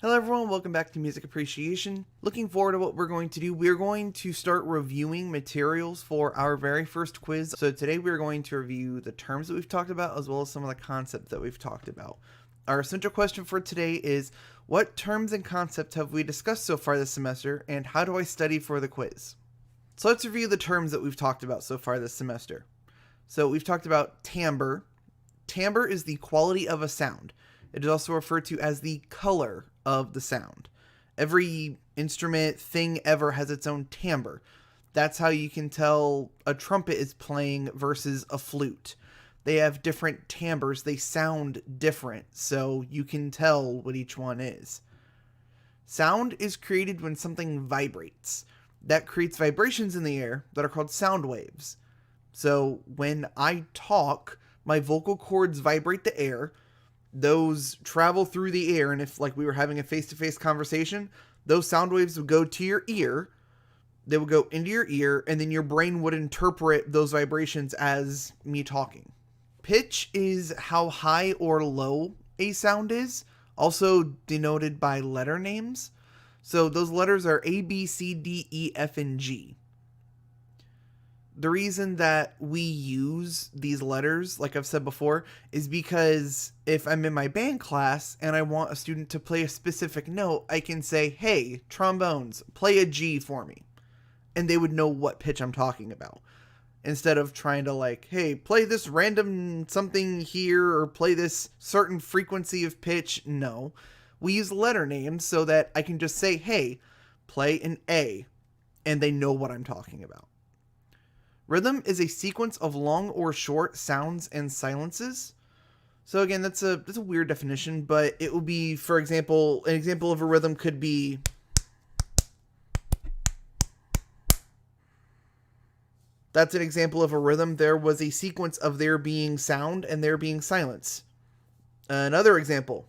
Hello everyone, welcome back to Music Appreciation. Looking forward to what we're going to do. We're going to start reviewing materials for our very first quiz. So today we're going to review the terms that we've talked about as well as some of the concepts that we've talked about. Our central question for today is, what terms and concepts have we discussed so far this semester, and how do I study for the quiz? So let's review the terms that we've talked about so far this semester. So we've talked about timbre. Timbre is the quality of a sound. It is also referred to as the color of the sound. Every instrument thing ever has its own timbre. That's how you can tell a trumpet is playing versus a flute. They have different timbres. They sound different, so you can tell what each one is. Sound is created when something vibrates. That creates vibrations in the air that are called sound waves. So when I talk, my vocal cords vibrate the air. Those travel through the air, and if like we were having a face-to-face conversation, those sound waves would go to your ear, they would go into your ear, and then your brain would interpret those vibrations as me talking. Pitch is how high or low a sound is, also denoted by letter names. So those letters are A, B, C, D, E, F, and G. The reason that we use these letters, like I've said before, is because if I'm in my band class and I want a student to play a specific note, I can say, hey, trombones, play a G for me. And they would know what pitch I'm talking about. Instead of trying to like, hey, play this random something here or play this certain frequency of pitch. No. We use letter names so that I can just say, hey, play an A. And they know what I'm talking about. Rhythm is a sequence of long or short sounds and silences. So again, that's a weird definition, but it would be, for example, an example of a rhythm could be that's an example of a rhythm. There was a sequence of there being sound and there being silence. Another example.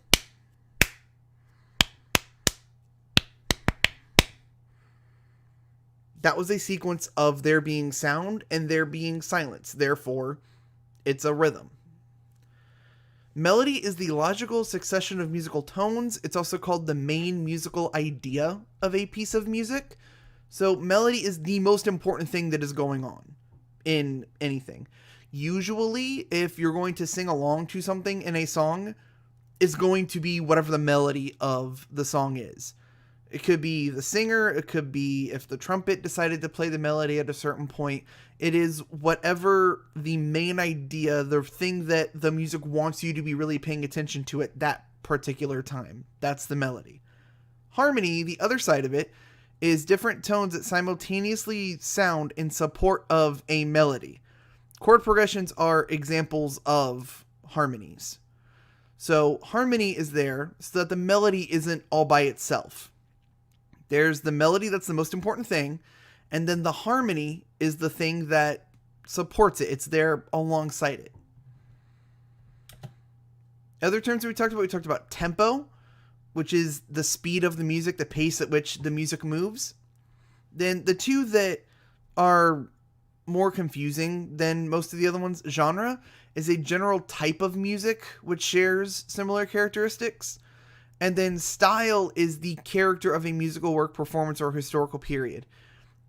That was a sequence of there being sound and there being silence. Therefore, it's a rhythm. Melody is the logical succession of musical tones. It's also called the main musical idea of a piece of music. So melody is the most important thing that is going on in anything. Usually, if you're going to sing along to something in a song, it's going to be whatever the melody of the song is. It could be the singer, it could be if the trumpet decided to play the melody at a certain point. It is whatever the main idea, the thing that the music wants you to be really paying attention to at that particular time. That's the melody. Harmony, the other side of it, is different tones that simultaneously sound in support of a melody. Chord progressions are examples of harmonies. So harmony is there so that the melody isn't all by itself. There's the melody that's the most important thing, and then the harmony is the thing that supports it. It's there alongside it. Other terms we talked about tempo, which is the speed of the music, the pace at which the music moves. Then the two that are more confusing than most of the other ones, genre is a general type of music which shares similar characteristics. And then style is the character of a musical work, performance, or historical period.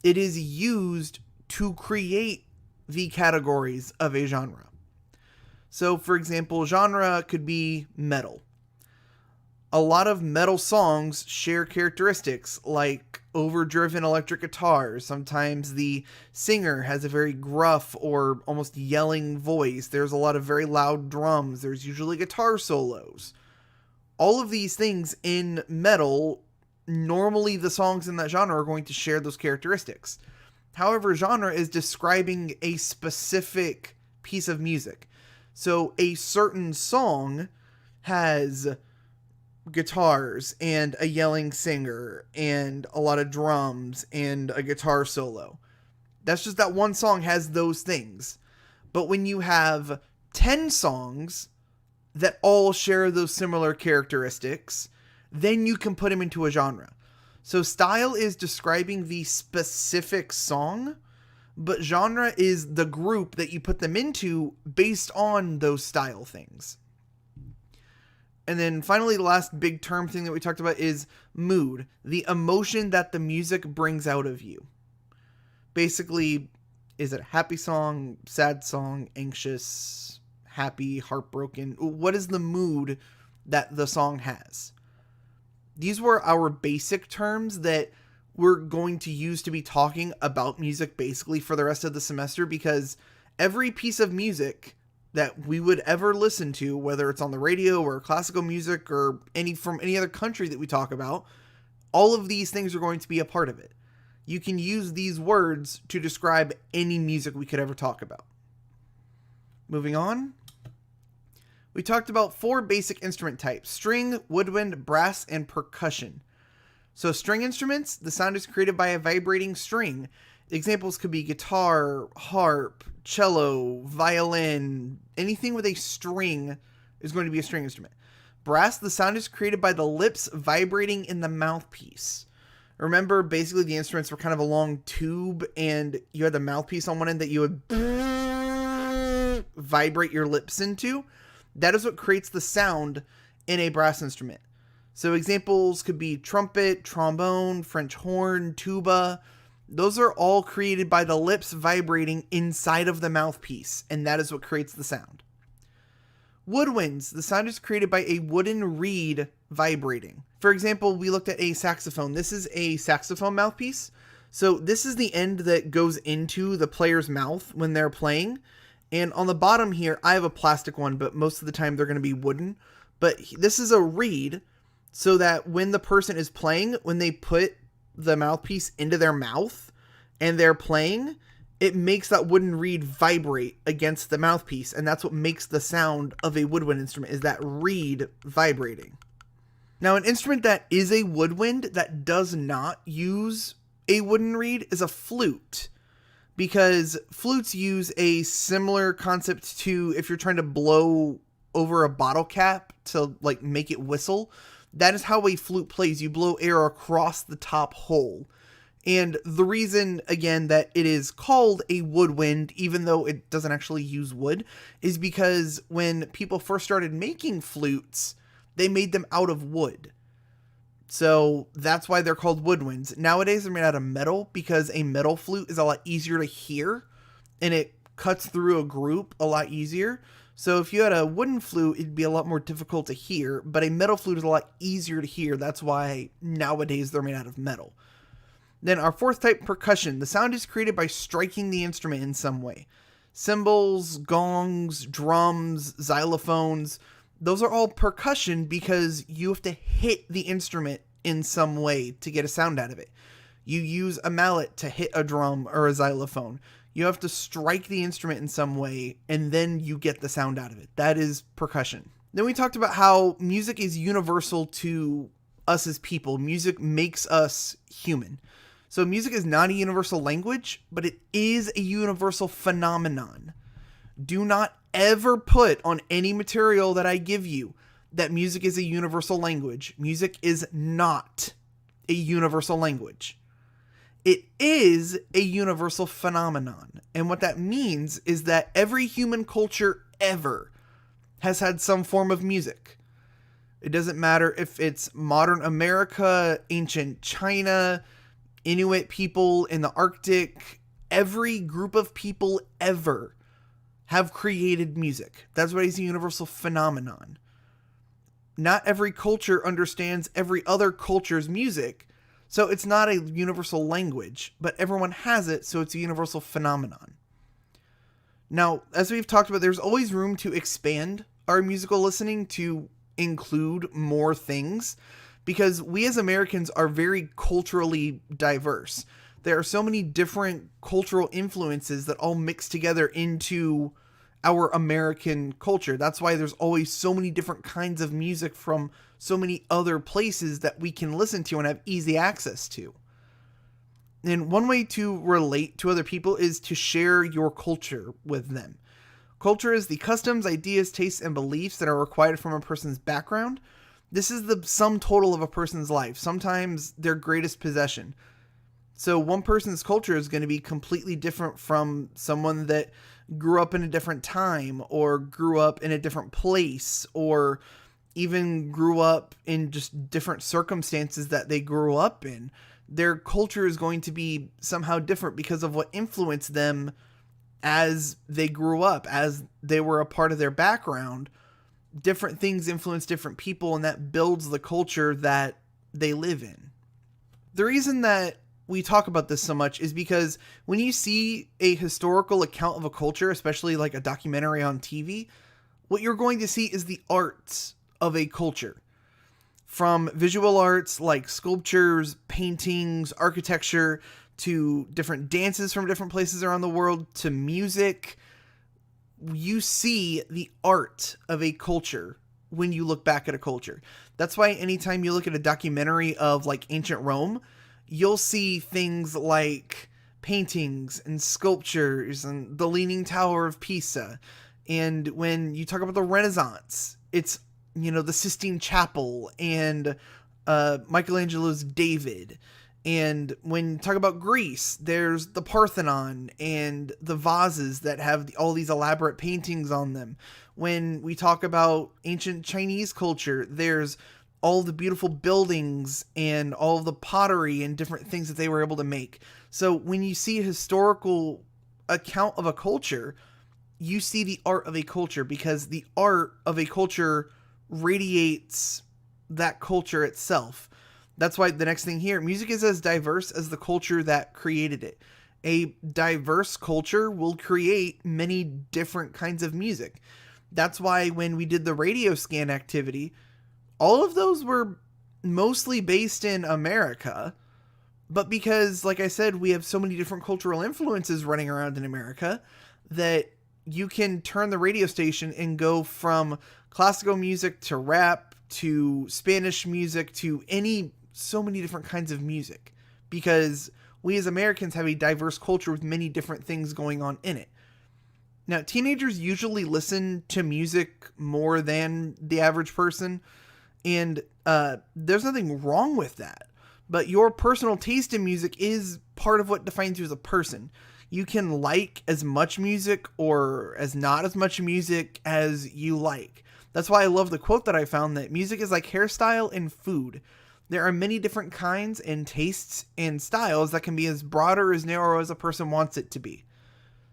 It is used to create the categories of a genre. So, for example, genre could be metal. A lot of metal songs share characteristics like overdriven electric guitars. Sometimes the singer has a very gruff or almost yelling voice. There's a lot of very loud drums. There's usually guitar solos. All of these things in metal, normally the songs in that genre are going to share those characteristics. However, genre is describing a specific piece of music. So a certain song has guitars and a yelling singer and a lot of drums and a guitar solo. That's just that one song has those things. But when you have 10 songs that all share those similar characteristics, then you can put them into a genre. So style is describing the specific song, but genre is the group that you put them into based on those style things. And then finally, the last big term thing that we talked about is mood, the emotion that the music brings out of you. Basically, is it a happy song, sad song, anxious, happy, heartbroken? What is the mood that the song has? These were our basic terms that we're going to use to be talking about music basically for the rest of the semester, because every piece of music that we would ever listen to, whether it's on the radio or classical music or from any other country that we talk about, all of these things are going to be a part of it. You can use these words to describe any music we could ever talk about. Moving on. We talked about 4 basic instrument types: string, woodwind, brass, and percussion. So string instruments, the sound is created by a vibrating string. Examples could be guitar, harp, cello, violin. Anything with a string is going to be a string instrument. Brass, the sound is created by the lips vibrating in the mouthpiece. Remember, basically the instruments were kind of a long tube, and you had the mouthpiece on one end that you would vibrate your lips into. That is what creates the sound in a brass instrument. So examples could be trumpet, trombone, French horn, tuba. Those are all created by the lips vibrating inside of the mouthpiece, and that is what creates the sound. Woodwinds, the sound is created by a wooden reed vibrating. For example, we looked at a saxophone. This is a saxophone mouthpiece. So this is the end that goes into the player's mouth when they're playing. And on the bottom here, I have a plastic one, but most of the time they're going to be wooden. But this is a reed, so that when the person is playing, when they put the mouthpiece into their mouth and they're playing, it makes that wooden reed vibrate against the mouthpiece, and that's what makes the sound of a woodwind instrument, is that reed vibrating. Now, an instrument that is a woodwind that does not use a wooden reed is a flute, because flutes use a similar concept to if you're trying to blow over a bottle cap to like make it whistle. That is how a flute plays. You blow air across the top hole. And the reason, again, that it is called a woodwind, even though it doesn't actually use wood, is because when people first started making flutes, they made them out of wood. So that's why they're called woodwinds. Nowadays, they're made out of metal, because a metal flute is a lot easier to hear, and it cuts through a group a lot easier. So if you had a wooden flute, it'd be a lot more difficult to hear, but a metal flute is a lot easier to hear. That's why nowadays they're made out of metal. Then our 4th type, percussion. The sound is created by striking the instrument in some way. Cymbals, gongs, drums, xylophones, those are all percussion because you have to hit the instrument in some way to get a sound out of it. You use a mallet to hit a drum or a xylophone. You have to strike the instrument in some way, and then you get the sound out of it. That is percussion. Then we talked about how music is universal to us as people. Music makes us human. So music is not a universal language, but it is a universal phenomenon. Do not ever put on any material that I give you that music is a universal language. Music is not a universal language. It is a universal phenomenon. And what that means is that every human culture ever has had some form of music. It doesn't matter if it's modern America, ancient China, Inuit people in the Arctic. Every group of people ever have created music. That's why it's a universal phenomenon. Not every culture understands every other culture's music, so it's not a universal language, but everyone has it, so it's a universal phenomenon. Now, as we've talked about, there's always room to expand our musical listening to include more things, because we as Americans are very culturally diverse. There are so many different cultural influences that all mix together into our American culture. That's why there's always so many different kinds of music from so many other places that we can listen to and have easy access to. And one way to relate to other people is to share your culture with them. Culture is the customs, ideas, tastes, and beliefs that are required from a person's background. This is the sum total of a person's life, sometimes their greatest possession. So one person's culture is going to be completely different from someone that grew up in a different time or grew up in a different place or even grew up in just different circumstances that they grew up in, their culture is going to be somehow different because of what influenced them as they grew up, as they were a part of their background. Different things influence different people, and that builds the culture that they live in. The reason that we talk about this so much is because when you see a historical account of a culture, especially like a documentary on TV, what you're going to see is the arts of a culture. From visual arts like sculptures, paintings, architecture, to different dances from different places around the world, to music, you see the art of a culture when you look back at a culture. That's why anytime you look at a documentary of like ancient Rome, you'll see things like paintings and sculptures and the Leaning Tower of Pisa. And when you talk about the Renaissance, it's, the Sistine Chapel and Michelangelo's David. And when you talk about Greece, there's the Parthenon and the vases that have all these elaborate paintings on them. When we talk about ancient Chinese culture, there's all the beautiful buildings and all of the pottery and different things that they were able to make. So when you see a historical account of a culture, you see the art of a culture, because the art of a culture radiates that culture itself. That's why the next thing here, music is as diverse as the culture that created it. A diverse culture will create many different kinds of music. That's why when we did the radio scan activity, all of those were mostly based in America. But because, like I said, we have so many different cultural influences running around in America, that you can turn the radio station and go from classical music to rap to Spanish music to so many different kinds of music, because we as Americans have a diverse culture with many different things going on in it. Now, teenagers usually listen to music more than the average person, and there's nothing wrong with that. But your personal taste in music is part of what defines you as a person. You can like as much music or as not as much music as you like. That's why I love the quote that I found, that music is like hairstyle and food. There are many different kinds and tastes and styles that can be as broad or as narrow as a person wants it to be.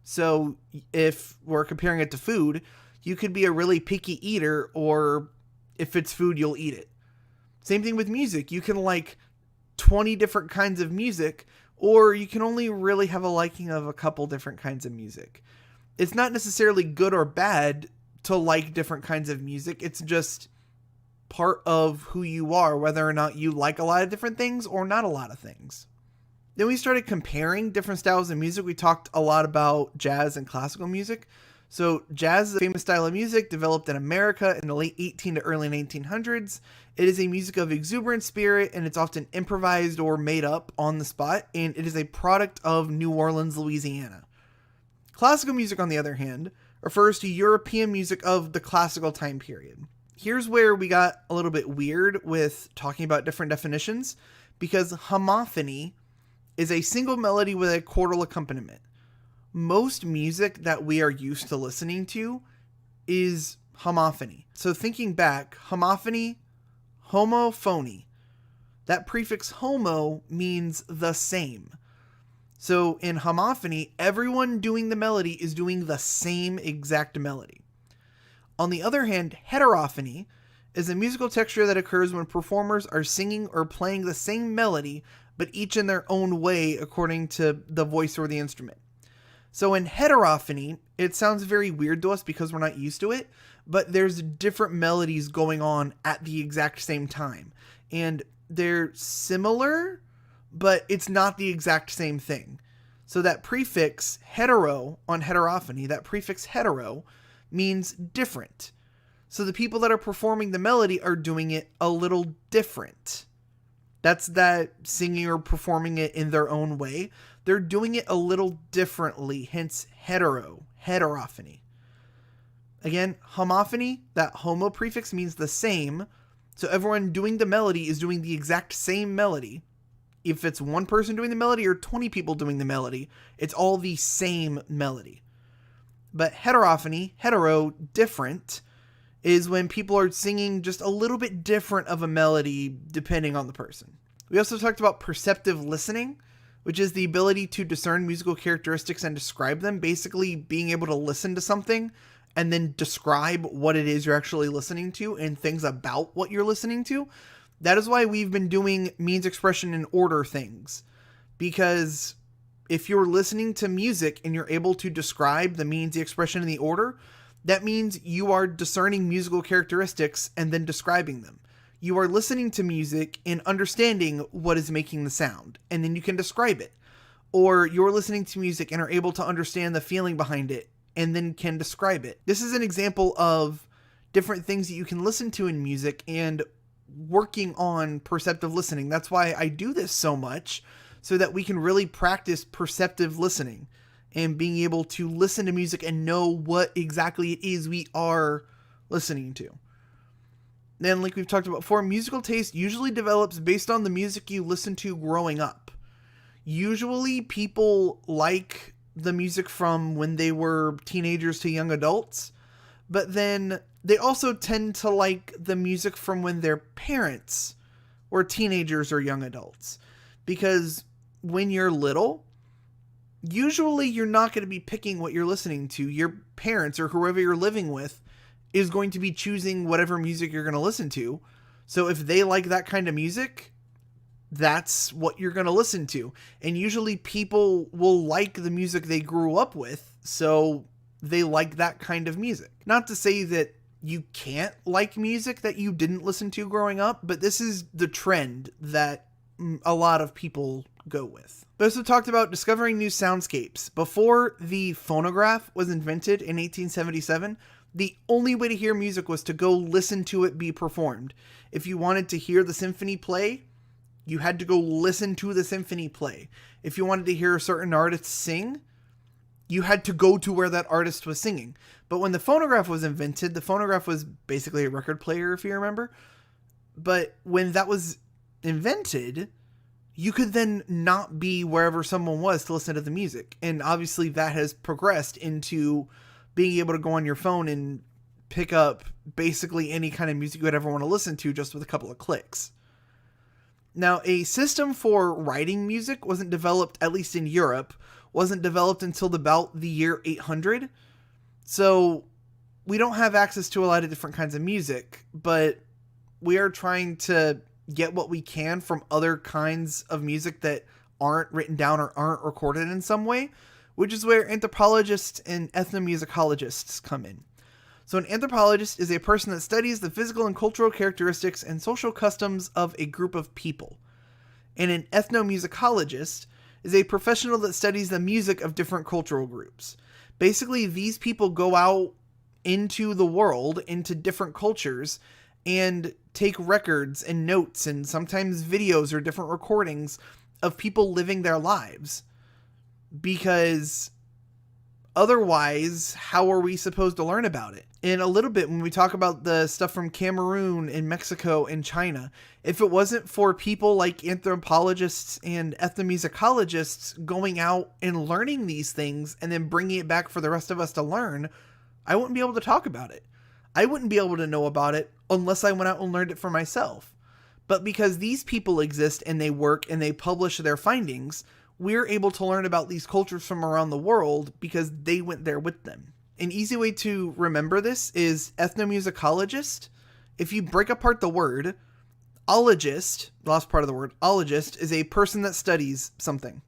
So if we're comparing it to food, you could be a really picky eater, or if it's food, you'll eat it. Same thing with music. You can like 20 different kinds of music, or you can only really have a liking of a couple different kinds of music. It's not necessarily good or bad to like different kinds of music. It's just part of who you are, whether or not you like a lot of different things or not a lot of things. Then we started comparing different styles of music. We talked a lot about jazz and classical music. So jazz is a famous style of music developed in America in the late 18 to early 1900s. It is a music of exuberant spirit, and it's often improvised or made up on the spot, and it is a product of New Orleans, Louisiana. Classical music, on the other hand, refers to European music of the classical time period. Here's where we got a little bit weird with talking about different definitions, because homophony is a single melody with a chordal accompaniment. Most music that we are used to listening to is homophony. So thinking back, homophony, homophony. That prefix homo means the same. So in homophony, everyone doing the melody is doing the same exact melody. On the other hand, heterophony is a musical texture that occurs when performers are singing or playing the same melody, but each in their own way according to the voice or the instrument. So in heterophony, it sounds very weird to us because we're not used to it, but there's different melodies going on at the exact same time. And they're similar, but it's not the exact same thing. So that prefix hetero on heterophony, that prefix hetero, means different. So the people that are performing the melody are doing it a little different. That's that singing or performing it in their own way. They're doing it a little differently, hence heterophony. Again, homophony, that homo prefix means the same. So everyone doing the melody is doing the exact same melody. If it's one person doing the melody or 20 people doing the melody, it's all the same melody. But heterophony, hetero, different, is when people are singing just a little bit different of a melody depending on the person. We also talked about perceptive listening, which is the ability to discern musical characteristics and describe them, basically being able to listen to something and then describe what it is you're actually listening to and things about what you're listening to. That is why we've been doing means, expression, and order things. Because if you're listening to music and you're able to describe the means, the expression, and the order, that means you are discerning musical characteristics and then describing them. You are listening to music and understanding what is making the sound, and then you can describe it. Or you're listening to music and are able to understand the feeling behind it and then can describe it. This is an example of different things that you can listen to in music and working on perceptive listening. That's why I do this so much, so that we can really practice perceptive listening and being able to listen to music and know what exactly it is we are listening to. Then, like we've talked about before, musical taste usually develops based on the music you listen to growing up. Usually people like the music from when they were teenagers to young adults, but then they also tend to like the music from when their parents were teenagers or young adults. Because when you're little, usually you're not going to be picking what you're listening to. Your parents or whoever you're living with is going to be choosing whatever music you're going to listen to. So if they like that kind of music, that's what you're going to listen to. And usually people will like the music they grew up with, so they like that kind of music. Not to say that you can't like music that you didn't listen to growing up, but this is the trend that a lot of people go with. We also talked about discovering new soundscapes. Before the phonograph was invented in 1877, the only way to hear music was to go listen to it be performed. If you wanted to hear the symphony play, you had to go listen to the symphony play. If you wanted to hear a certain artist sing, you had to go to where that artist was singing. But when the phonograph was invented, the phonograph was basically a record player, if you remember. But when that was invented, you could then not be wherever someone was to listen to the music. And obviously that has progressed into being able to go on your phone and pick up basically any kind of music you would ever want to listen to just with a couple of clicks. Now, a system for writing music wasn't developed, at least in Europe, wasn't developed until about the year 800. So we don't have access to a lot of different kinds of music, but we are trying to get what we can from other kinds of music that aren't written down or aren't recorded in some way, which is where anthropologists and ethnomusicologists come in. So an anthropologist is a person that studies the physical and cultural characteristics and social customs of a group of people. And an ethnomusicologist is a professional that studies the music of different cultural groups. Basically, these people go out into the world, into different cultures, and take records and notes and sometimes videos or different recordings of people living their lives. Because otherwise, how are we supposed to learn about it? In a little bit, when we talk about the stuff from Cameroon and Mexico and China, if it wasn't for people like anthropologists and ethnomusicologists going out and learning these things and then bringing it back for the rest of us to learn, I wouldn't be able to talk about it. I wouldn't be able to know about it unless I went out and learned it for myself. But because these people exist and they work and they publish their findings, we're able to learn about these cultures from around the world because they went there with them. An easy way to remember this is ethnomusicologist. If you break apart the word, ologist, the last part of the word, ologist, is a person that studies something.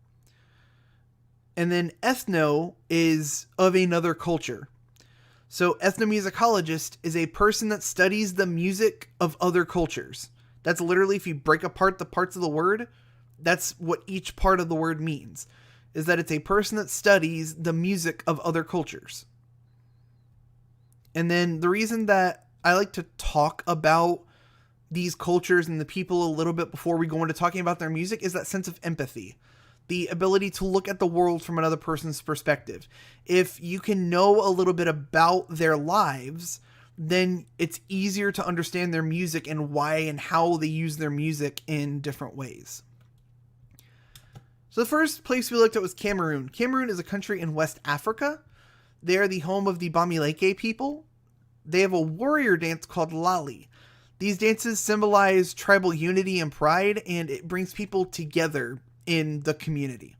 And then ethno is of another culture. So ethnomusicologist is a person that studies the music of other cultures. That's literally, if you break apart the parts of the word, that's what each part of the word means, is that it's a person that studies the music of other cultures. And then the reason that I like to talk about these cultures and the people a little bit before we go into talking about their music is that sense of empathy. The ability to look at the world from another person's perspective. If you can know a little bit about their lives, then it's easier to understand their music and why and how they use their music in different ways. So the first place we looked at was Cameroon. Cameroon is a country in West Africa. They are the home of the Bamileke people. they have a warrior dance called Lali. These dances symbolize tribal unity and pride, and it brings people together in the community.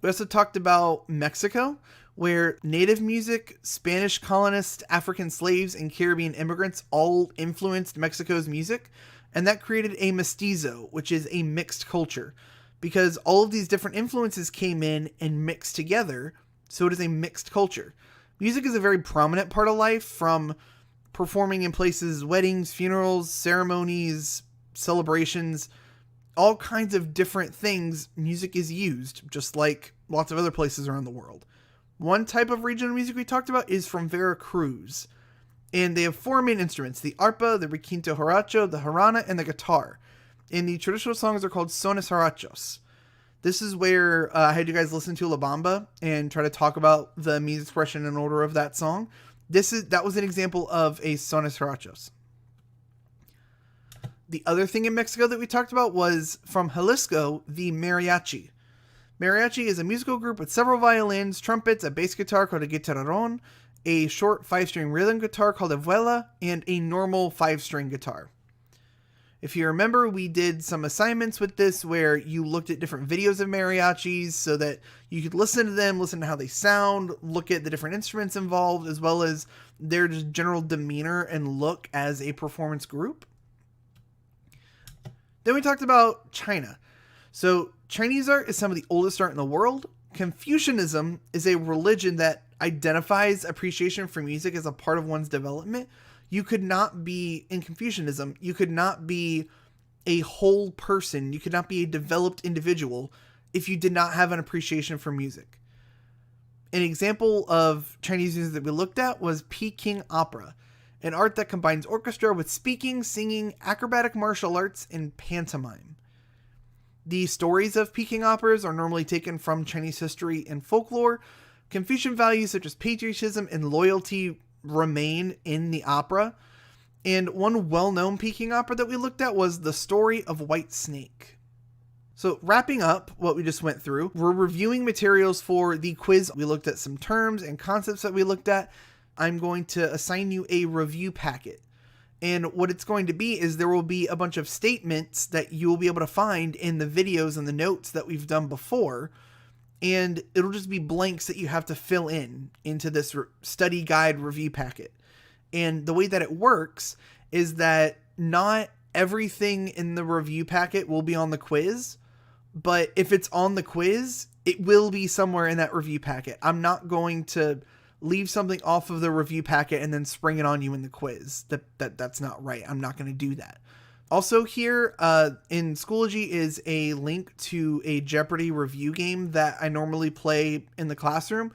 We also talked about Mexico, where native music, Spanish colonists, African slaves, and Caribbean immigrants all influenced Mexico's music, and that created a mestizo, which is a mixed culture, because all of these different influences came in and mixed together, so it is a mixed culture. Music is a very prominent part of life, from performing in places, weddings, funerals, ceremonies, celebrations, all kinds of different things. Music is used, just like lots of other places around the world. One type of regional music we talked about is from Veracruz, and they have 4 main instruments: the arpa, the requinto jarocho, the jarana, and the guitar. And the traditional songs are called sones jarochos. This is where I had you guys listen to La Bamba and try to talk about the music expression and order of that song. That was an example of a sones jarochos. The other thing in Mexico that we talked about was from Jalisco, the mariachi. Mariachi is a musical group with several violins, trumpets, a bass guitar called a guitarrón, a short 5-string rhythm guitar called a viola, and a normal 5-string guitar. If you remember, we did some assignments with this where you looked at different videos of mariachis so that you could listen to them, listen to how they sound, look at the different instruments involved, as well as their just general demeanor and look as a performance group. Then we talked about China. So Chinese art is some of the oldest art in the world. Confucianism is a religion that identifies appreciation for music as a part of one's development. You could not be, in Confucianism, you could not be a whole person, you could not be a developed individual if you did not have an appreciation for music. An example of Chinese music that we looked at was Peking opera, an art that combines orchestra with speaking, singing, acrobatic martial arts, and pantomime. The stories of Peking operas are normally taken from Chinese history and folklore. Confucian values such as patriotism and loyalty remain in the opera. And one well-known Peking opera that we looked at was The Story of White Snake. So wrapping up what we just went through, we're reviewing materials for the quiz. We looked at some terms and concepts that we looked at. I'm going to assign you a review packet. And what it's going to be is there will be a bunch of statements that you will be able to find in the videos and the notes that we've done before. And it'll just be blanks that you have to fill in into this study guide review packet. And the way that it works is that not everything in the review packet will be on the quiz, but if it's on the quiz, it will be somewhere in that review packet. I'm not going to leave something off of the review packet and then spring it on you in the quiz. That's not right. I'm not going to do that. Also here in Schoology is a link to a Jeopardy review game that I normally play in the classroom.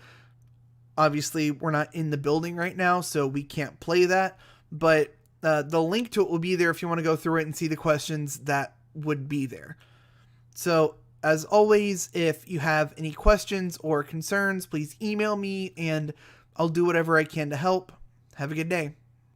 Obviously, we're not in the building right now, so we can't play that. But the link to it will be there if you want to go through it and see the questions that would be there. So as always, if you have any questions or concerns, please email me and I'll do whatever I can to help. Have a good day.